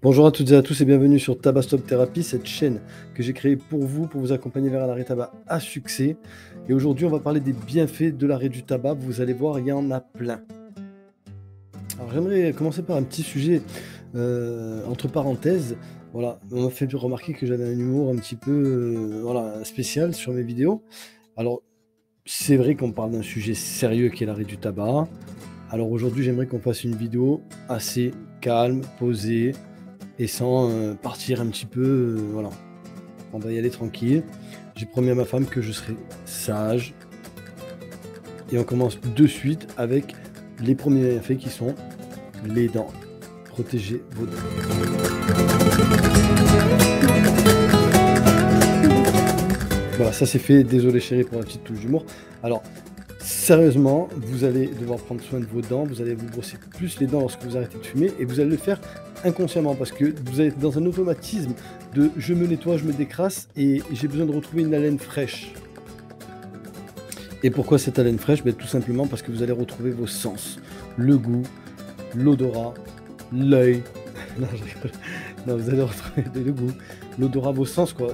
Bonjour à toutes et à tous et bienvenue sur Tabac Stop Therapy, cette chaîne que j'ai créée pour vous accompagner vers un arrêt tabac à succès. Et aujourd'hui, on va parler des bienfaits de l'arrêt du tabac. Vous allez voir, il y en a plein. Alors j'aimerais commencer par un petit sujet entre parenthèses. Voilà, on m'a fait remarquer que j'avais un humour un petit peu spécial sur mes vidéos. Alors, c'est vrai qu'on parle d'un sujet sérieux qui est l'arrêt du tabac. Alors aujourd'hui, j'aimerais qu'on fasse une vidéo assez calme, posée, et sans partir un petit peu, voilà. On va y aller tranquille. J'ai promis à ma femme que je serai sage. Et on commence de suite avec les premiers bienfaits qui sont les dents. Protégez vos dents. Voilà, ça c'est fait. Désolé chérie pour la petite touche d'humour. Alors, sérieusement, vous allez devoir prendre soin de vos dents. Vous allez vous brosser plus les dents lorsque vous arrêtez de fumer. Et vous allez le faire inconsciemment parce que vous allez être dans un automatisme de je me nettoie, je me décrasse et j'ai besoin de retrouver une haleine fraîche. Et pourquoi cette haleine fraîche? Tout simplement parce que vous allez retrouver vos sens, le goût, l'odorat, l'œil. Non, je rigole. Non, vous allez retrouver le goût, l'odorat, vos sens, quoi.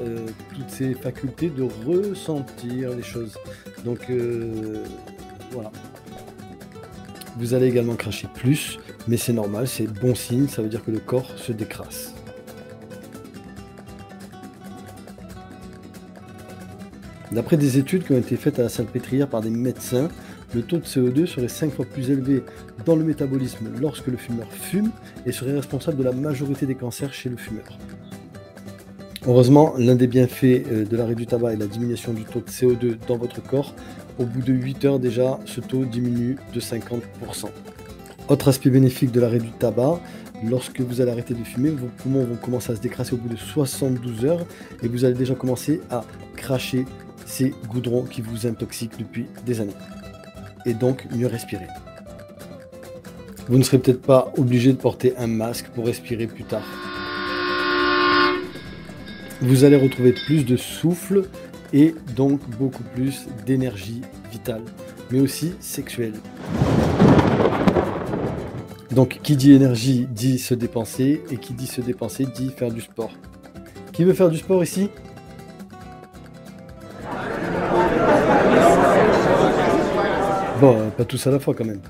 Toutes ces facultés de ressentir les choses. Donc voilà. Vous allez également cracher plus, mais c'est normal, c'est bon signe, ça veut dire que le corps se décrasse. D'après des études qui ont été faites à la Salpêtrière par des médecins, le taux de CO2 serait 5 fois plus élevé dans le métabolisme lorsque le fumeur fume et serait responsable de la majorité des cancers chez le fumeur. Heureusement, l'un des bienfaits de l'arrêt du tabac est la diminution du taux de CO2 dans votre corps. Au bout de 8 heures déjà, ce taux diminue de 50%. Autre aspect bénéfique de l'arrêt du tabac, lorsque vous allez arrêter de fumer, vos poumons vont commencer à se décrasser au bout de 72 heures et vous allez déjà commencer à cracher ces goudrons qui vous intoxiquent depuis des années. Et donc mieux respirer. Vous ne serez peut-être pas obligé de porter un masque pour respirer plus tard. Vous allez retrouver plus de souffle et donc beaucoup plus d'énergie vitale, mais aussi sexuelle. Donc qui dit énergie dit se dépenser, et qui dit se dépenser dit faire du sport. Qui veut faire du sport ici? Bon, pas tous à la fois quand même.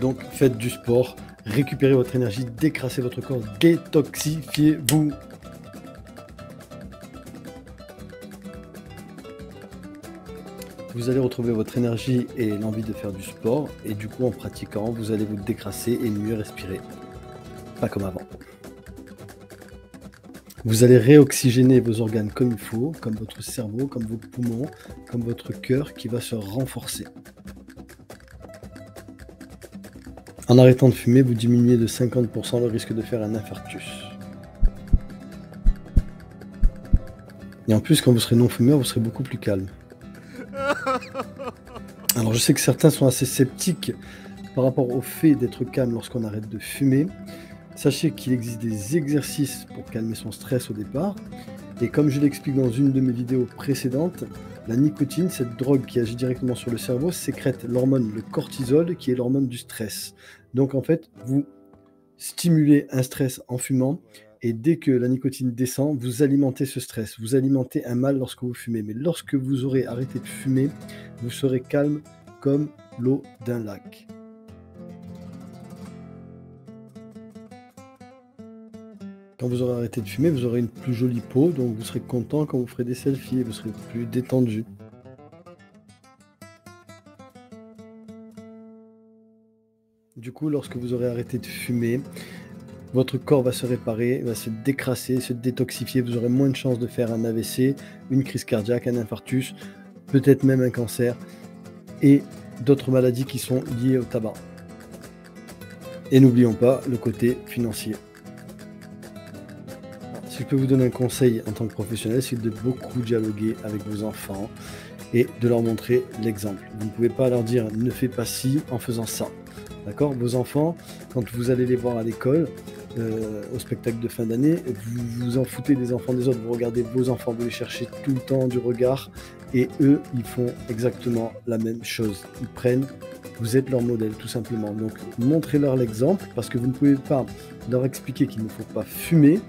Donc faites du sport, récupérez votre énergie, décrassez votre corps, détoxifiez-vous. Vous allez retrouver votre énergie et l'envie de faire du sport, et du coup en pratiquant, vous allez vous décrasser et mieux respirer. Pas comme avant. Vous allez réoxygéner vos organes comme il faut, comme votre cerveau, comme vos poumons, comme votre cœur qui va se renforcer. En arrêtant de fumer, vous diminuez de 50% le risque de faire un infarctus. Et en plus, quand vous serez non-fumeur, vous serez beaucoup plus calme. Alors je sais que certains sont assez sceptiques par rapport au fait d'être calme lorsqu'on arrête de fumer. Sachez qu'il existe des exercices pour calmer son stress au départ. Et comme je l'explique dans une de mes vidéos précédentes, la nicotine, cette drogue qui agit directement sur le cerveau, sécrète l'hormone, le cortisol, qui est l'hormone du stress. Donc en fait, vous stimulez un stress en fumant, et dès que la nicotine descend, vous alimentez ce stress, vous alimentez un mal lorsque vous fumez. Mais lorsque vous aurez arrêté de fumer, vous serez calme comme l'eau d'un lac. Quand vous aurez arrêté de fumer, vous aurez une plus jolie peau, donc vous serez content quand vous ferez des selfies, vous serez plus détendu. Du coup, lorsque vous aurez arrêté de fumer, votre corps va se réparer, va se décrasser, se détoxifier, vous aurez moins de chances de faire un AVC, une crise cardiaque, un infarctus, peut-être même un cancer, et d'autres maladies qui sont liées au tabac. Et n'oublions pas le côté financier. Si je peux vous donner un conseil en tant que professionnel, c'est de beaucoup dialoguer avec vos enfants et de leur montrer l'exemple. Vous ne pouvez pas leur dire « ne fais pas ci en faisant ça ». D'accord? Vos enfants, quand vous allez les voir à l'école, au spectacle de fin d'année, vous vous en foutez des enfants des autres, vous regardez vos enfants, vous les cherchez tout le temps du regard, et eux, ils font exactement la même chose. Ils prennent, vous êtes leur modèle, tout simplement. Donc, montrez-leur l'exemple, parce que vous ne pouvez pas leur expliquer qu'il ne faut pas fumer,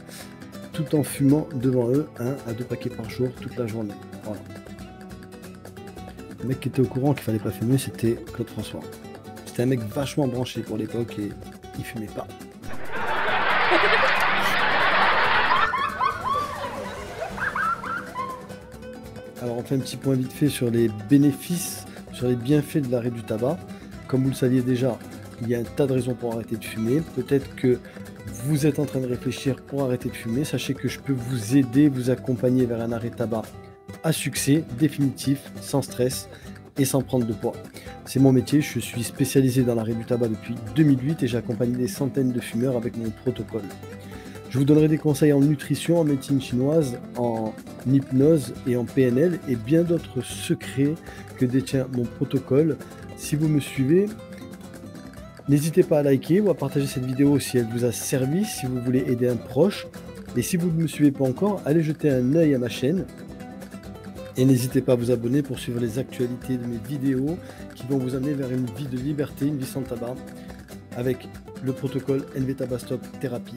tout en fumant devant eux 1 à 2 paquets par jour, toute la journée. Voilà. Le mec qui était au courant qu'il fallait pas fumer, c'était Claude François. C'était un mec vachement branché pour l'époque, et il fumait pas. Alors on fait un petit point vite fait sur les bénéfices, sur les bienfaits de l'arrêt du tabac. Comme vous le saviez déjà, il y a un tas de raisons pour arrêter de fumer. Peut-être que vous êtes en train de réfléchir pour arrêter de fumer. Sachez que je peux vous aider, vous accompagner vers un arrêt de tabac à succès, définitif, sans stress et sans prendre de poids. C'est mon métier, je suis spécialisé dans l'arrêt du tabac depuis 2008 et j'ai accompagné des centaines de fumeurs avec mon protocole. Je vous donnerai des conseils en nutrition, en médecine chinoise, en hypnose et en PNL et bien d'autres secrets que détient mon protocole. Si vous me suivez, n'hésitez pas à liker ou à partager cette vidéo si elle vous a servi, si vous voulez aider un proche. Et si vous ne me suivez pas encore, allez jeter un œil à ma chaîne. Et n'hésitez pas à vous abonner pour suivre les actualités de mes vidéos qui vont vous amener vers une vie de liberté, une vie sans tabac, avec le protocole NV Tabac Stop Thérapie.